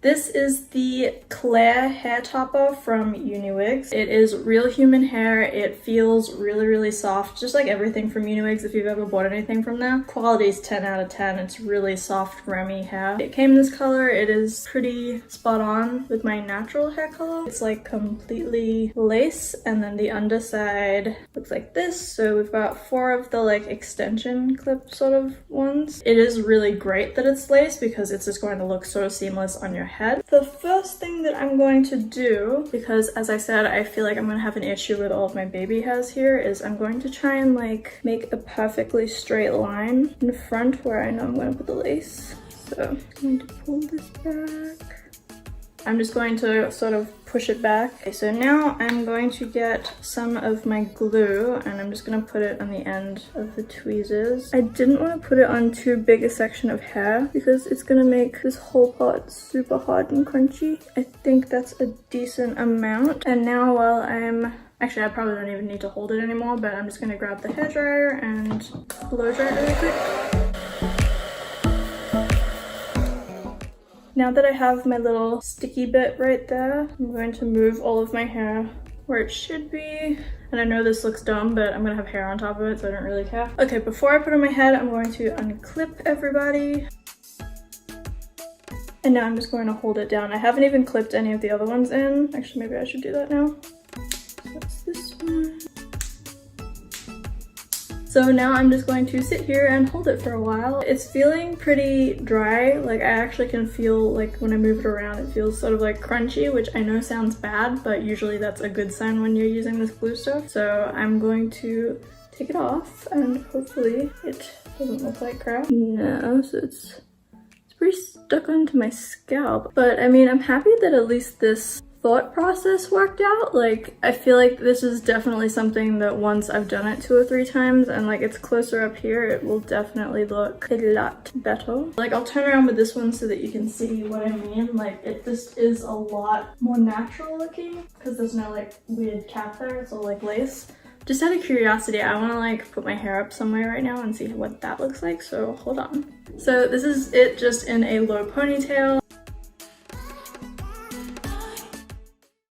This is the Claire hair topper from UniWigs. It is real human hair. It feels really, really soft, just like everything from UniWigs if you've ever bought anything from there. Quality is 10 out of 10. It's really soft, remy hair. It came in this color. It is pretty spot on with my natural hair color. It's like completely lace, and then the underside looks like this. So we've got 4 of the like extension clip sort of ones. It is really great that it's lace because it's just going to look so seamless on your head. The first thing that I'm going to do, because as I said, I feel like I'm gonna have an issue with all of my baby hairs here, is I'm going to try and like make a perfectly straight line in front where I know I'm going to put the lace. So I'm going to pull this back. I'm just going to sort of push it back. Okay, so now I'm going to get some of my glue and I'm just gonna put it on the end of the tweezers. I didn't want to put it on too big a section of hair because it's gonna make this whole part super hard and crunchy. I think that's a decent amount. And now while actually, I probably don't even need to hold it anymore, but I'm just gonna grab the hairdryer and blow dry it really quick. Now that I have my little sticky bit right there, I'm going to move all of my hair where it should be. And I know this looks dumb, but I'm gonna have hair on top of it, so I don't really care. Okay, before I put it on my head, I'm going to unclip everybody. And now I'm just going to hold it down. I haven't even clipped any of the other ones in. Actually, maybe I should do that now. So that's this one. So now I'm just going to sit here and hold it for a while. It's feeling pretty dry. Like I actually can feel like when I move it around, it feels sort of like crunchy, which I know sounds bad, but usually that's a good sign when you're using this glue stuff. So I'm going to take it off and hopefully it doesn't look like crap. No, so it's pretty stuck onto my scalp. But I mean, I'm happy that at least this thought process worked out. Like I feel like this is definitely something that once I've done it 2 or 3 times and like it's closer up here, it will definitely look a lot better. Like I'll turn around with this one so that you can see what I mean. Like it just is a lot more natural looking because there's no like weird cap there. It's all like lace. Just out of curiosity, I want to like put my hair up somewhere right now and see what that looks like, so hold on. So this is it just in a low ponytail.